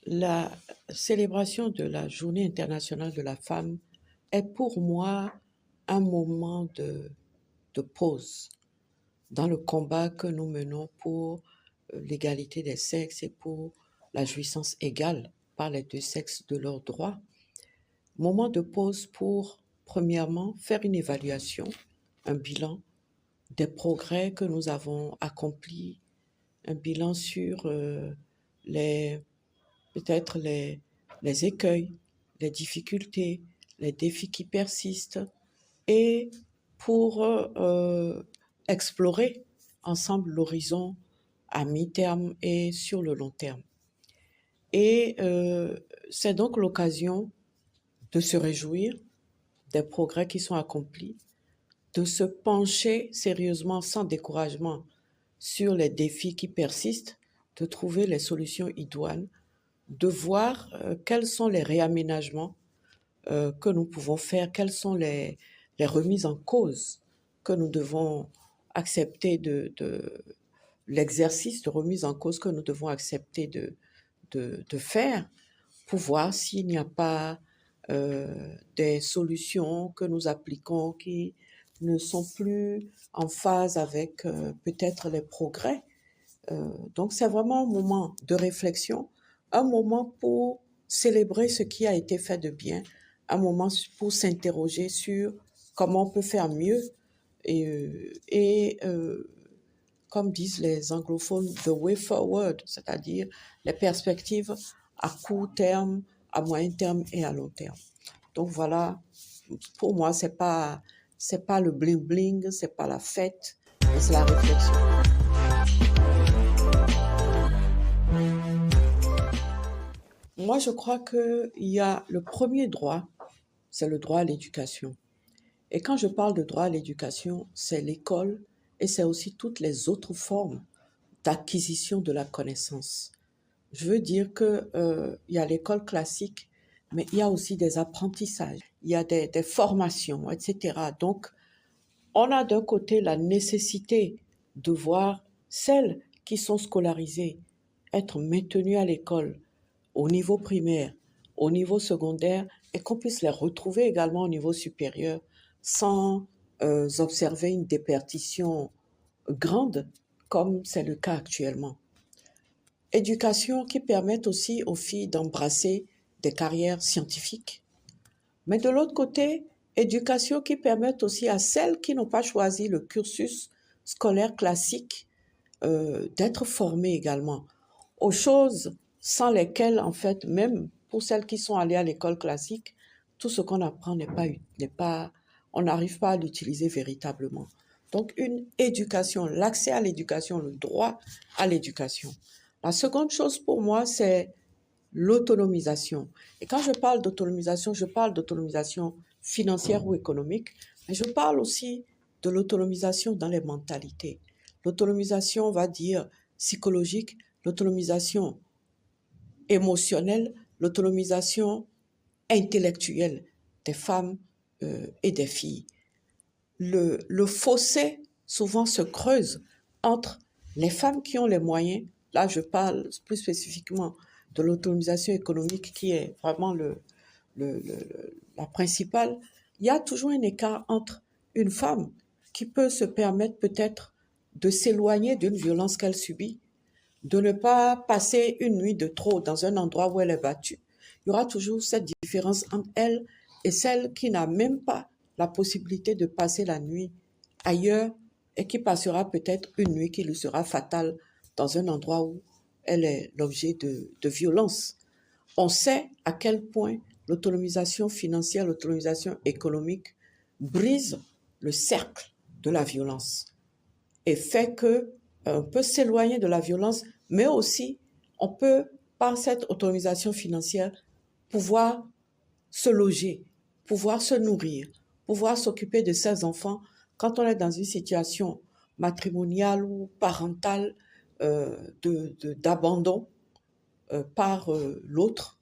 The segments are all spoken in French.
La célébration de la Journée internationale de la femme est pour moi un moment de pause dans le combat que nous menons pour l'égalité des sexes et pour la jouissance égale par les deux sexes de leurs droits. Moment de pause pour, premièrement, faire une évaluation, un bilan des progrès que nous avons accomplis, un bilan sur les peut-être les écueils, les difficultés, les défis qui persistent et pour explorer ensemble l'horizon à mi-terme et sur le long terme. Et c'est donc l'occasion de se réjouir des progrès qui sont accomplis, de se pencher sérieusement sans découragement sur les défis qui persistent, de trouver les solutions idoines, de voir quels sont les réaménagements que nous pouvons faire, quelles sont les remises en cause que nous devons accepter l'exercice de remise en cause que nous devons accepter de faire pour voir s'il n'y a pas des solutions que nous appliquons qui ne sont plus en phase avec peut-être les progrès. Donc c'est vraiment un moment de réflexion, un moment pour célébrer ce qui a été fait de bien, un moment pour s'interroger sur comment on peut faire mieux et comme disent les anglophones, the way forward, c'est-à-dire les perspectives à court terme, à moyen terme et à long terme. Donc voilà, pour moi, c'est pas le bling bling, c'est pas la fête, mais c'est la réflexion. Moi, je crois qu'il y a le premier droit, c'est le droit à l'éducation. Et quand je parle de droit à l'éducation, c'est l'école et c'est aussi toutes les autres formes d'acquisition de la connaissance. Je veux dire que il y a l'école classique, mais il y a aussi des apprentissages, il y a des formations, etc. Donc, on a d'un côté la nécessité de voir celles qui sont scolarisées être maintenues à l'école au niveau primaire, au niveau secondaire, et qu'on puisse les retrouver également au niveau supérieur sans observer une déperdition grande comme c'est le cas actuellement. Éducation qui permet aussi aux filles d'embrasser des carrières scientifiques. Mais de l'autre côté, éducation qui permet aussi à celles qui n'ont pas choisi le cursus scolaire classique d'être formées également aux choses sans lesquelles, en fait, même pour celles qui sont allées à l'école classique, tout ce qu'on apprend n'est pas, on n'arrive pas à l'utiliser véritablement. Donc, une éducation, l'accès à l'éducation, le droit à l'éducation. La seconde chose pour moi, c'est l'autonomisation. Et quand je parle d'autonomisation financière ou économique, mais je parle aussi de l'autonomisation dans les mentalités. L'autonomisation, on va dire, psychologique, l'autonomisation émotionnelle, l'autonomisation intellectuelle des femmes et des filles. Le fossé souvent se creuse entre les femmes qui ont les moyens, là je parle plus spécifiquement de l'autonomisation économique qui est vraiment la principale, il y a toujours un écart entre une femme qui peut se permettre peut-être de s'éloigner d'une violence qu'elle subit, de ne pas passer une nuit de trop dans un endroit où elle est battue. Il y aura toujours cette différence entre elle et celle qui n'a même pas la possibilité de passer la nuit ailleurs et qui passera peut-être une nuit qui lui sera fatale dans un endroit où elle est l'objet de violences. On sait à quel point l'autonomisation financière, l'autonomisation économique brise le cercle de la violence et fait que on peut s'éloigner de la violence, mais aussi on peut, par cette autonomisation financière, pouvoir se loger, pouvoir se nourrir, pouvoir s'occuper de ses enfants quand on est dans une situation matrimoniale ou parentale d'abandon par l'autre,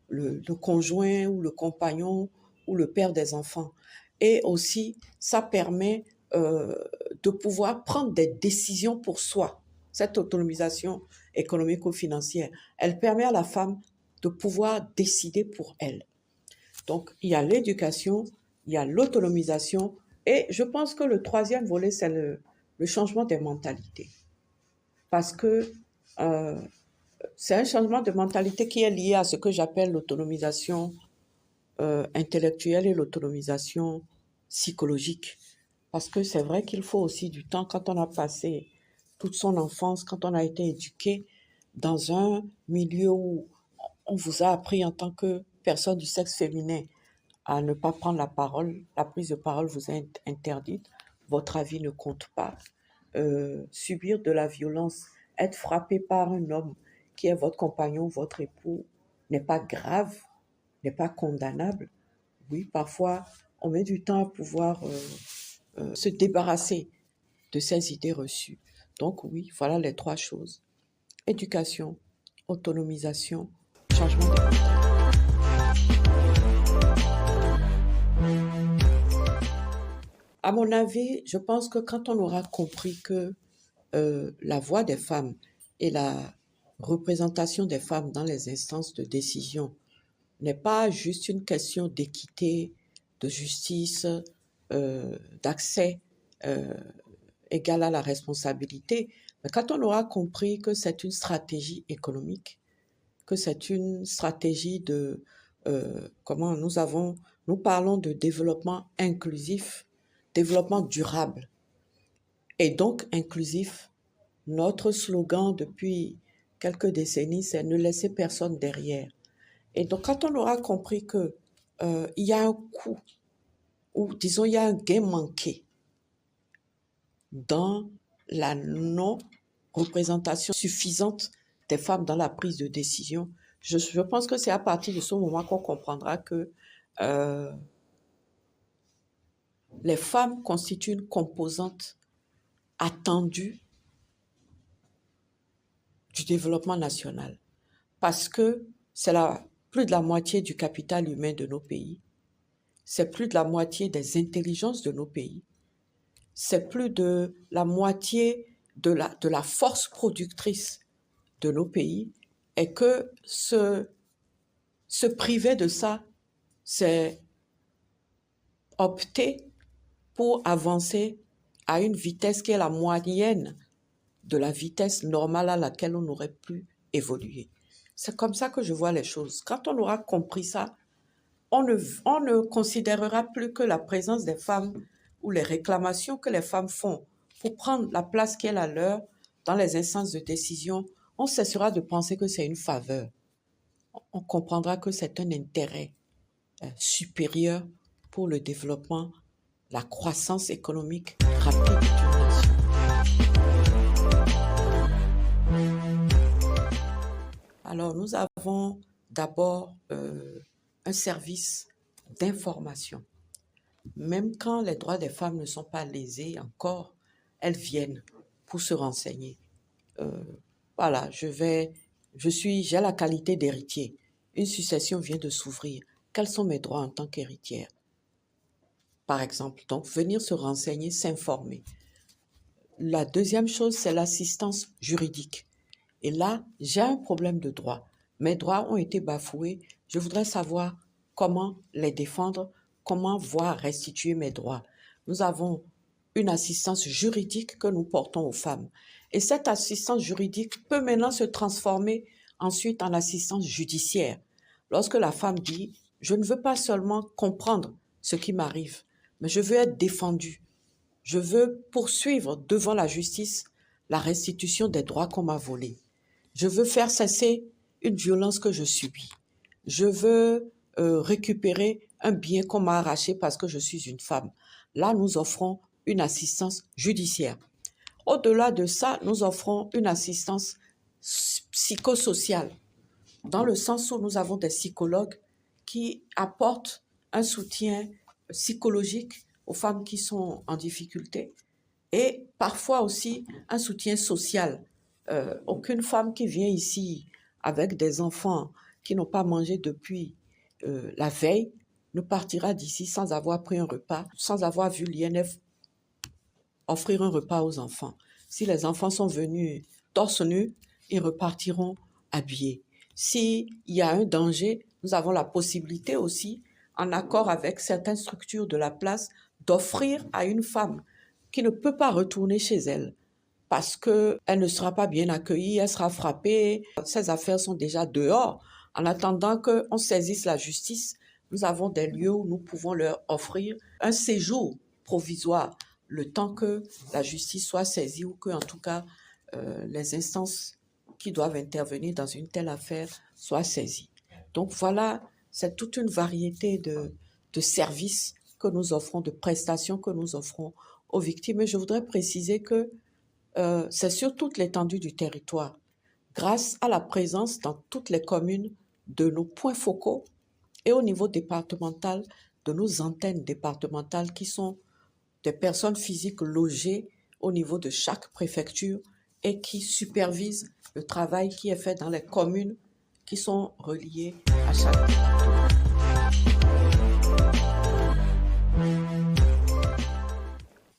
le conjoint ou le compagnon ou le père des enfants. Et aussi, ça permet de pouvoir prendre des décisions pour soi. Cette autonomisation économico-financière, elle permet à la femme de pouvoir décider pour elles. Donc, il y a l'éducation, il y a l'autonomisation, et je pense que le troisième volet, c'est le changement des mentalités. Parce que euh, c'est un changement de mentalité qui est lié à ce que j'appelle l'autonomisation intellectuelle et l'autonomisation psychologique. Parce que c'est vrai qu'il faut aussi du temps quand on a passé toute son enfance, quand on a été éduqué dans un milieu où on vous a appris en tant que personne du sexe féminin à ne pas prendre la parole, la prise de parole vous est interdite, votre avis ne compte pas. Subir de la violence, être frappé par un homme qui est votre compagnon, votre époux, n'est pas grave, n'est pas condamnable. Oui, parfois, on met du temps à pouvoir se débarrasser de ces idées reçues. Donc oui, voilà les trois choses. Éducation, autonomisation, changement de mentalité. À mon avis, je pense que quand on aura compris que la voix des femmes et la représentation des femmes dans les instances de décision n'est pas juste une question d'équité, de justice, d'accès euh, égal à la responsabilité, mais quand on aura compris que c'est une stratégie économique, que c'est une stratégie de comment nous parlons de développement inclusif, développement durable et donc inclusif. Notre slogan depuis quelques décennies, c'est ne laisser personne derrière. Et donc, quand on aura compris que il y a un coût, ou disons, il y a un gain manqué dans la non-représentation suffisante des femmes dans la prise de décision, je pense que c'est à partir de ce moment qu'on comprendra que euh, les femmes constituent une composante attendue du développement national. Parce que c'est plus de la moitié du capital humain de nos pays, c'est plus de la moitié des intelligences de nos pays, c'est plus de la moitié de la force productrice de nos pays, et que se priver de ça, c'est opter pour avancer à une vitesse qui est la moyenne de la vitesse normale à laquelle on aurait pu évoluer. C'est comme ça que je vois les choses. Quand on aura compris ça, on ne considérera plus que la présence des femmes ou les réclamations que les femmes font pour prendre la place qui est la leur dans les instances de décision. On cessera de penser que c'est une faveur. On comprendra que c'est un intérêt supérieur pour le développement, la croissance économique rapide d'une nation. Alors, nous avons d'abord un service d'information. Même quand les droits des femmes ne sont pas lésés encore, elles viennent pour se renseigner. Voilà, j'ai la qualité d'héritier. Une succession vient de s'ouvrir. Quels sont mes droits en tant qu'héritière? Par exemple, donc venir se renseigner, s'informer. La deuxième chose, c'est l'assistance juridique. Et là, j'ai un problème de droit. Mes droits ont été bafoués. Je voudrais savoir comment les défendre, comment voir restituer mes droits. Nous avons une assistance juridique que nous portons aux femmes. Et cette assistance juridique peut maintenant se transformer ensuite en assistance judiciaire. Lorsque la femme dit, je ne veux pas seulement comprendre ce qui m'arrive, mais je veux être défendue. Je veux poursuivre devant la justice la restitution des droits qu'on m'a volés. Je veux faire cesser une violence que je subis. Je veux récupérer un bien qu'on m'a arraché parce que je suis une femme. Là, nous offrons une assistance judiciaire. Au-delà de ça, nous offrons une assistance psychosociale, dans le sens où nous avons des psychologues qui apportent un soutien psychologique aux femmes qui sont en difficulté et parfois aussi un soutien social. Aucune femme qui vient ici avec des enfants qui n'ont pas mangé depuis la veille ne partira d'ici sans avoir pris un repas, sans avoir vu l'INF offrir un repas aux enfants. Si les enfants sont venus torse nu, ils repartiront habillés. S'il y a un danger, nous avons la possibilité aussi, en accord avec certaines structures de la place, d'offrir à une femme qui ne peut pas retourner chez elle parce qu'elle ne sera pas bien accueillie, elle sera frappée, ses affaires sont déjà dehors. En attendant qu'on saisisse la justice, nous avons des lieux où nous pouvons leur offrir un séjour provisoire, le temps que la justice soit saisie ou que, en tout cas, les instances qui doivent intervenir dans une telle affaire soient saisies. Donc voilà, c'est toute une variété de services que nous offrons, de prestations que nous offrons aux victimes. Et je voudrais préciser que c'est sur toute l'étendue du territoire, grâce à la présence dans toutes les communes de nos points focaux et au niveau départemental de nos antennes départementales qui sont des personnes physiques logées au niveau de chaque préfecture et qui supervisent le travail qui est fait dans les communes qui sont reliées à chaque département.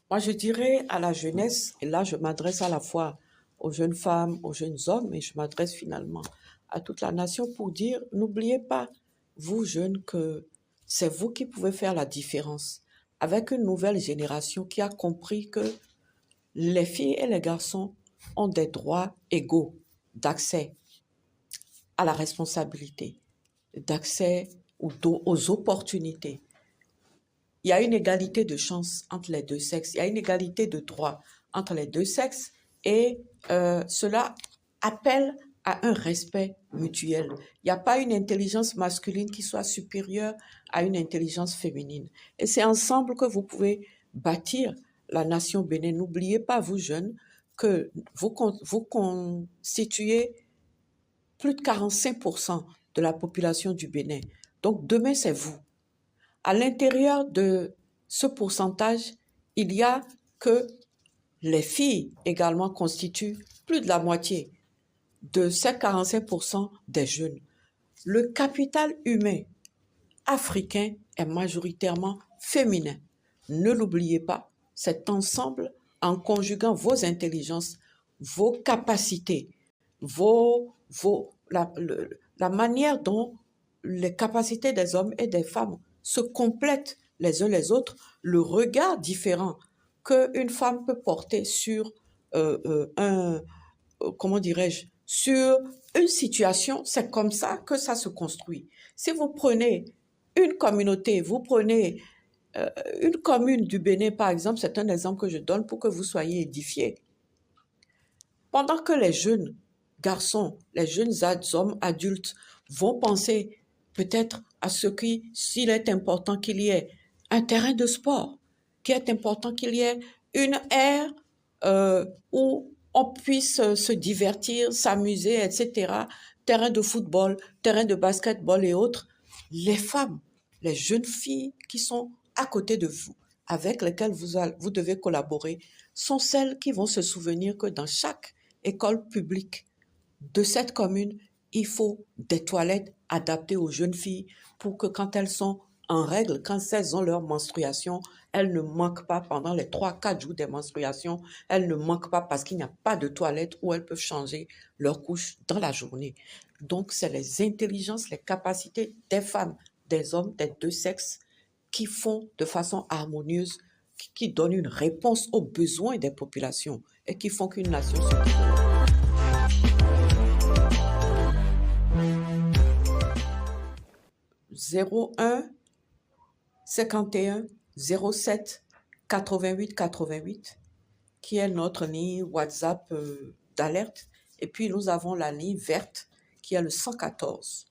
Moi, je dirais à la jeunesse, et là, je m'adresse à la fois aux jeunes femmes, aux jeunes hommes, et je m'adresse finalement à toute la nation pour dire, n'oubliez pas, vous jeunes, que c'est vous qui pouvez faire la différence avec une nouvelle génération qui a compris que les filles et les garçons ont des droits égaux d'accès à la responsabilité, d'accès aux opportunités. Il y a une égalité de chances entre les deux sexes, il y a une égalité de droits entre les deux sexes et cela appelle à un respect mutuel. Il n'y a pas une intelligence masculine qui soit supérieure à une intelligence féminine. Et c'est ensemble que vous pouvez bâtir la nation Bénin. N'oubliez pas, vous jeunes, que vous constituez plus de 45% de la population du Bénin. Donc demain, c'est vous. À l'intérieur de ce pourcentage, il y a que les filles également constituent plus de la moitié de ces 45% des jeunes. Le capital humain africain est majoritairement féminin. Ne l'oubliez pas, c'est ensemble, en conjuguant vos intelligences, vos capacités, la manière dont les capacités des hommes et des femmes se complètent les uns les autres, le regard différent qu'une femme peut porter sur comment dirais-je, sur une situation, c'est comme ça que ça se construit. Si vous prenez une communauté, vous prenez une commune du Bénin, par exemple, c'est un exemple que je donne pour que vous soyez édifiés. Pendant que les jeunes garçons, les jeunes hommes adultes vont penser peut-être à s'il est important qu'il y ait un terrain de sport, qu'il est important qu'il y ait une aire où on puisse se divertir, s'amuser, etc. Terrain de football, terrain de basketball et autres. Les femmes, les jeunes filles qui sont à côté de vous, avec lesquelles vous devez collaborer, sont celles qui vont se souvenir que dans chaque école publique de cette commune, il faut des toilettes adaptées aux jeunes filles pour que quand elles sont en règle, quand elles ont leur menstruation, elles ne manquent pas pendant les 3-4 jours des menstruations, elles ne manquent pas parce qu'il n'y a pas de toilettes où elles peuvent changer leur couche dans la journée. Donc, c'est les intelligences, les capacités des femmes, des hommes, des deux sexes qui font de façon harmonieuse, qui donnent une réponse aux besoins des populations et qui font qu'une nation se développe. 01 51 07 88 88 qui est notre ligne WhatsApp d'alerte. Et puis nous avons la ligne verte qui est le 114.